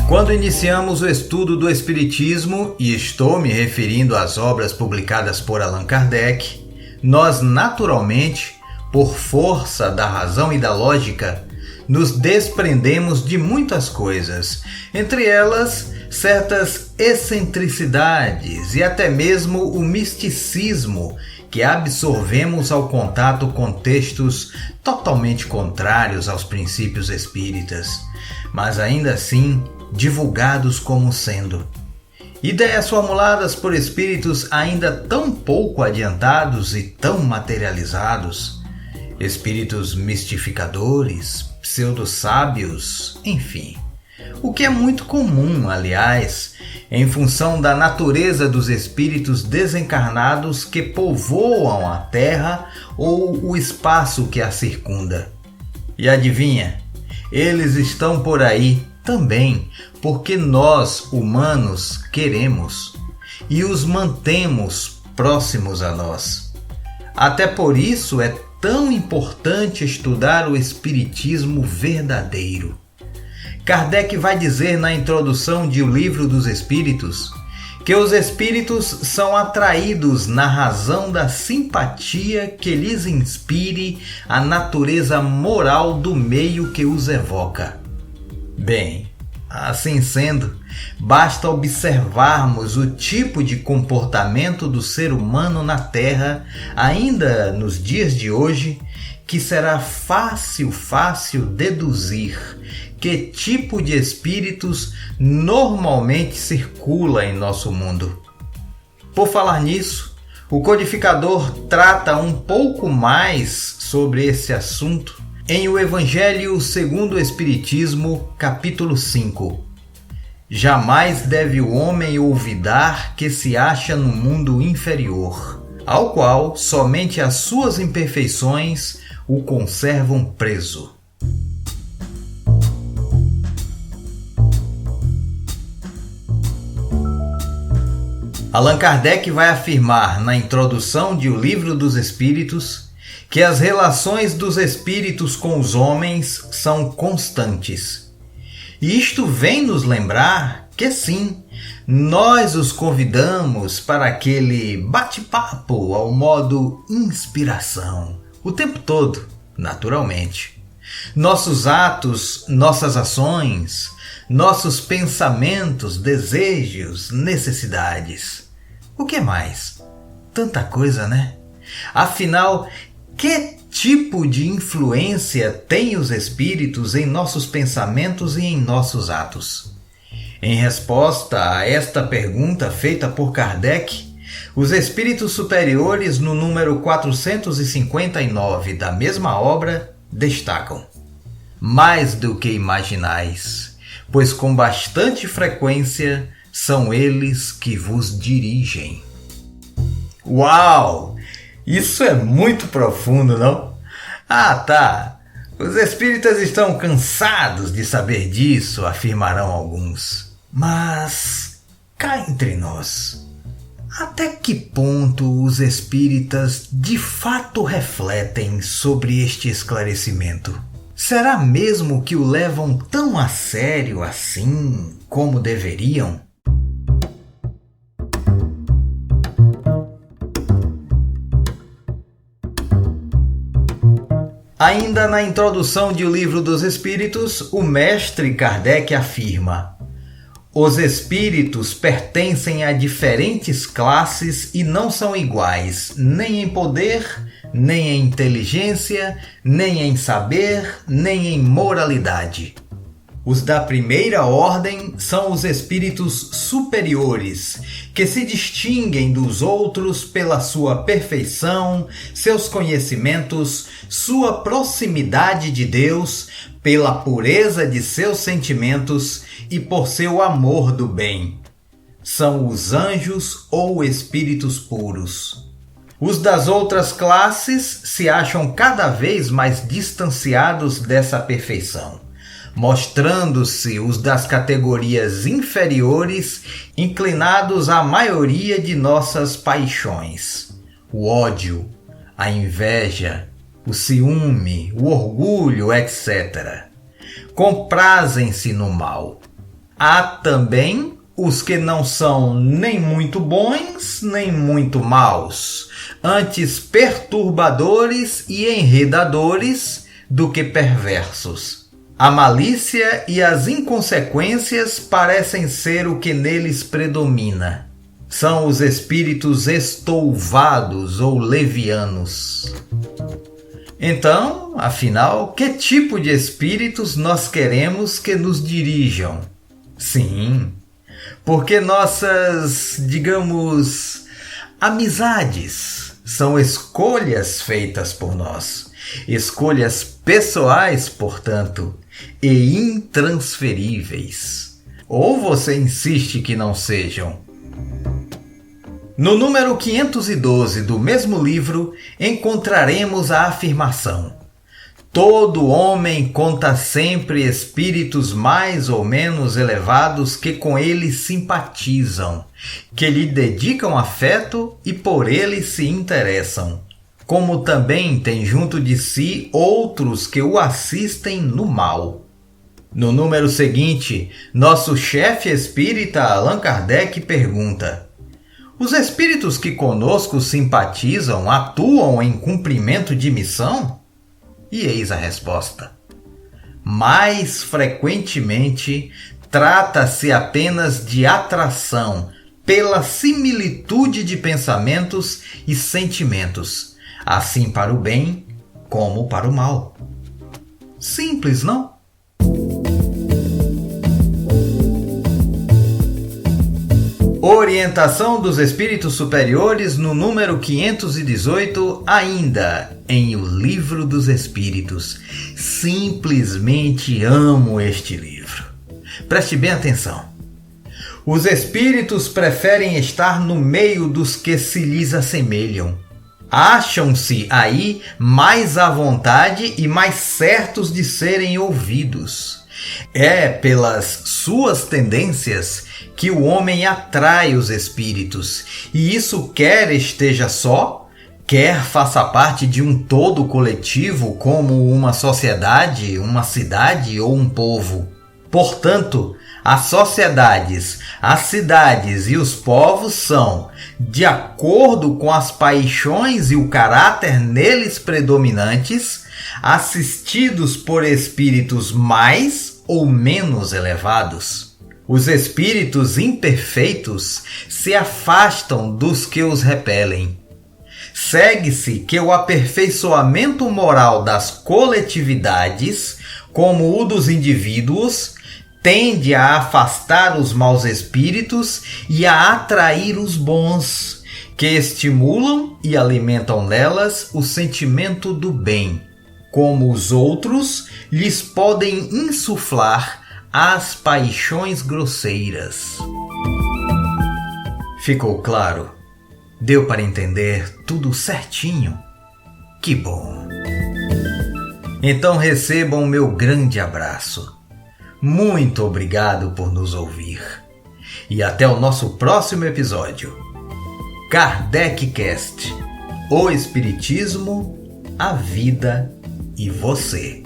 Quando iniciamos o estudo do Espiritismo, e estou me referindo às obras publicadas por Allan Kardec, nós naturalmente, por força da razão e da lógica, nos desprendemos de muitas coisas, entre elas certas excentricidades e até mesmo o misticismo que absorvemos ao contato com textos totalmente contrários aos princípios espíritas, mas ainda assim divulgados como sendo ideias formuladas por espíritos ainda tão pouco adiantados e tão materializados, espíritos mistificadores, pseudo-sábios, enfim. O que é muito comum, aliás, em função da natureza dos espíritos desencarnados que povoam a Terra ou o espaço que a circunda. E adivinha? Eles estão por aí também porque nós, humanos, queremos e os mantemos próximos a nós. Até por isso é tão importante estudar o Espiritismo verdadeiro. Kardec vai dizer na introdução de O Livro dos Espíritos que os espíritos são atraídos na razão da simpatia que lhes inspire a natureza moral do meio que os evoca. Bem, assim sendo, basta observarmos o tipo de comportamento do ser humano na Terra, ainda nos dias de hoje, que será fácil deduzir que tipo de espíritos normalmente circula em nosso mundo. Por falar nisso, o codificador trata um pouco mais sobre esse assunto em O Evangelho segundo o Espiritismo, capítulo 5. Jamais deve o homem olvidar que se acha no mundo inferior, ao qual somente as suas imperfeições o conservam preso. Allan Kardec vai afirmar na introdução de O Livro dos Espíritos que as relações dos espíritos com os homens são constantes. E isto vem nos lembrar que sim, nós os convidamos para aquele bate-papo ao modo inspiração, o tempo todo, naturalmente. Nossos atos, nossas ações, nossos pensamentos, desejos, necessidades. O que mais? Tanta coisa, né? Afinal, que tipo de influência têm os espíritos em nossos pensamentos e em nossos atos? Em resposta a esta pergunta feita por Kardec, os espíritos superiores, no número 459 da mesma obra, destacam: mais do que imaginais, pois com bastante frequência são eles que vos dirigem. Uau! Isso é muito profundo, não? Ah, tá. Os espíritas estão cansados de saber disso, afirmarão alguns. Mas, cá entre nós, até que ponto os espíritas de fato refletem sobre este esclarecimento? Será mesmo que o levam tão a sério assim como deveriam? Ainda na introdução de O Livro dos Espíritos, o mestre Kardec afirma: os espíritos pertencem a diferentes classes e não são iguais, nem em poder, nem em inteligência, nem em saber, nem em moralidade. Os da primeira ordem são os espíritos superiores, que se distinguem dos outros pela sua perfeição, seus conhecimentos, sua proximidade de Deus, pela pureza de seus sentimentos e por seu amor do bem. São os anjos ou espíritos puros. Os das outras classes se acham cada vez mais distanciados dessa perfeição, mostrando-se os das categorias inferiores inclinados à maioria de nossas paixões: o ódio, a inveja, o ciúme, o orgulho, etc. Comprazem-se no mal. Há também os que não são nem muito bons, nem muito maus, antes perturbadores e enredadores do que perversos. A malícia e as inconsequências parecem ser o que neles predomina. São os espíritos estouvados ou levianos. Então, afinal, que tipo de espíritos nós queremos que nos dirijam? Sim, porque nossas, digamos, amizades são escolhas feitas por nós. Escolhas pessoais, portanto, e intransferíveis. Ou você insiste que não sejam? No número 512 do mesmo livro, encontraremos a afirmação: todo homem conta sempre espíritos mais ou menos elevados que com ele simpatizam, que lhe dedicam afeto e por ele se interessam, como também tem junto de si outros que o assistem no mal. No número seguinte, nosso chefe espírita Allan Kardec pergunta: os espíritos que conosco simpatizam atuam em cumprimento de missão? E eis a resposta: mais frequentemente trata-se apenas de atração pela similitude de pensamentos e sentimentos, assim para o bem como para o mal. Simples, não? Orientação dos Espíritos Superiores no número 518, ainda em O Livro dos Espíritos. Simplesmente amo este livro. Preste bem atenção. Os espíritos preferem estar no meio dos que se lhes assemelham. Acham-se aí mais à vontade e mais certos de serem ouvidos. É pelas suas tendências que o homem atrai os espíritos, e isso quer esteja só, quer faça parte de um todo coletivo como uma sociedade, uma cidade ou um povo. Portanto, as sociedades, as cidades e os povos são, de acordo com as paixões e o caráter neles predominantes, assistidos por espíritos mais ou menos elevados. Os espíritos imperfeitos se afastam dos que os repelem. Segue-se que o aperfeiçoamento moral das coletividades, como o dos indivíduos, tende a afastar os maus espíritos e a atrair os bons, que estimulam e alimentam nelas o sentimento do bem, como os outros lhes podem insuflar as paixões grosseiras. Ficou claro? Deu para entender tudo certinho? Que bom! Então recebam o meu grande abraço. Muito obrigado por nos ouvir. E até o nosso próximo episódio. Kardec Cast. O Espiritismo, a vida e você.